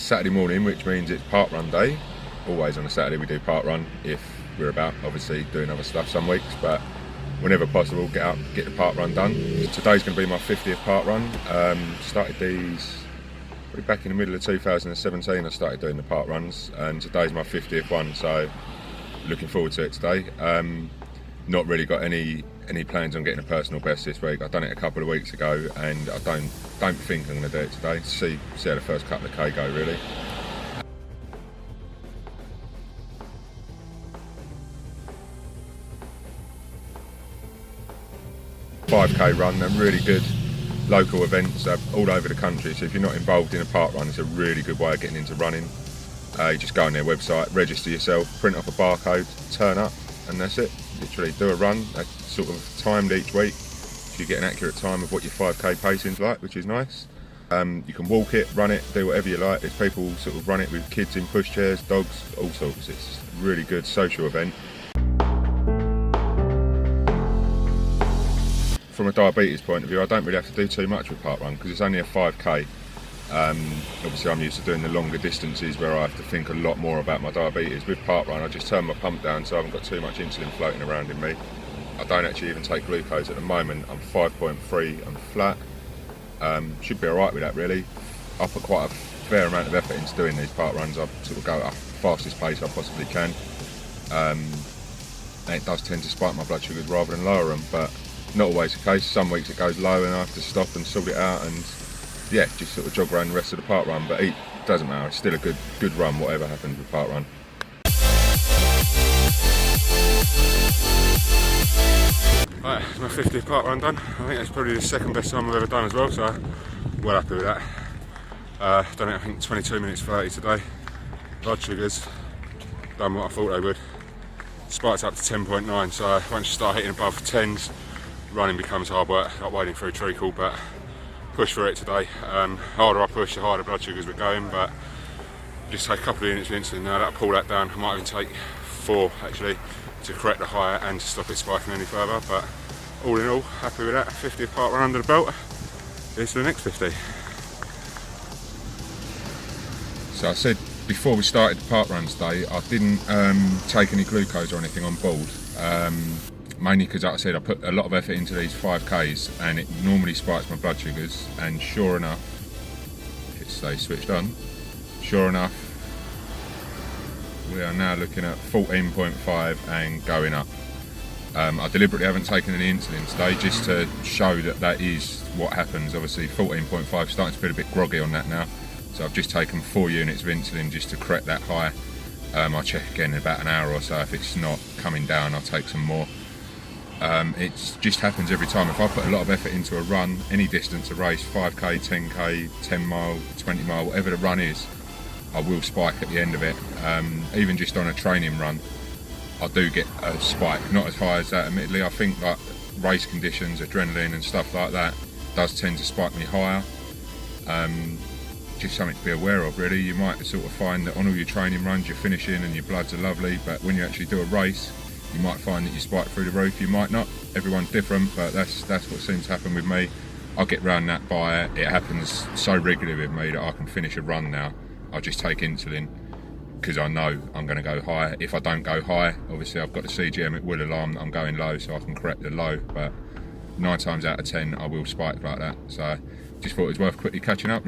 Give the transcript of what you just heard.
Saturday morning, which means it's parkrun day. Always on a Saturday we do parkrun if we're about, obviously doing other stuff some weeks, but whenever possible get out, get the parkrun done. Today's going to be my 50th parkrun. Started these probably back in the middle of 2017. I started doing the parkruns, and today's my 50th one, so looking forward to it today. Not really got any plans on getting a personal best this week. I've done it a couple of weeks ago, and I don't think I'm going to do it today. See how the first couple of K go, really. $5K run, they're really good local events all over the country, so if you're not involved in a park run, it's a really good way of getting into running. You just go on their website, register yourself, print off a barcode, turn up, and that's it. Literally do a run. That's sort of timed each week, so you get an accurate time of what your 5K pacing's like, which is nice. You can walk it, run it, do whatever you like. There's people sort of run it with kids in pushchairs, dogs, all sorts. It's a really good social event. From a diabetes point of view, I don't really have to do too much with parkrun because it's only a 5K. Obviously I'm used to doing the longer distances where I have to think a lot more about my diabetes. With parkrun I just turn my pump down so I haven't got too much insulin floating around in me. I don't actually even take glucose at the moment. I'm 5.3, I'm flat. Should be alright with that really. I put quite a fair amount of effort into doing these parkruns. I sort of go at the fastest pace I possibly can. And it does tend to spike my blood sugars rather than lower them, but not always the case. Some weeks it goes low and I have to stop and sort it out, and yeah, just sort of jog around the rest of the parkrun. But it doesn't matter, it's still a good run whatever happens with parkrun. Right, it's my 50th parkrun done. I think that's probably the second best time I've ever done as well, so well happy with that. Done it I think 22 minutes 30 today. Blood sugars done what I thought they would. Spiked up to 10.9, so once you start hitting above 10s, running becomes hard work, like wading through treacle, but push for it today. Harder I push, the higher blood sugars we're going, but just take a couple of units of insulin now, that'll pull that down. I might even take 4 actually to correct the higher and to stop it spiking any further, but all in all, happy with that. 50th parkrun under the belt. Here's to the next 50. So I said before we started the parkrun today, I didn't take any glucose or anything on board. Mainly because, like I said, I put a lot of effort into these 5Ks and it normally spikes my blood sugars, and sure enough, if it stays switched on, sure enough, we are now looking at 14.5 and going up. I deliberately haven't taken any insulin today just to show that that is what happens. Obviously 14.5, starting to feel a bit groggy on that now, so I've just taken 4 units of insulin just to correct that high. I'll check again in about an hour or so. If it's not coming down, I'll take some more. It just happens every time. If I put a lot of effort into a run, any distance, a race, 5K, 10K, 10 mile, 20 mile, whatever the run is, I will spike at the end of it. Even just on a training run, I do get a spike, not as high as that admittedly. I think like race conditions, adrenaline and stuff like that does tend to spike me higher. Just something to be aware of really. You might sort of find that on all your training runs you're finishing and your bloods are lovely, but when you actually do a race, you might find that you spike through the roof, you might not. Everyone's different, but that's what seems to happen with me. I'll get round that by it. It happens so regularly with me that I can finish a run now. I'll just take insulin because I know I'm going to go high. If I don't go high, obviously I've got the CGM, it will alarm that I'm going low, so I can correct the low, but 9 times out of 10 I will spike like that. So just thought it was worth quickly catching up.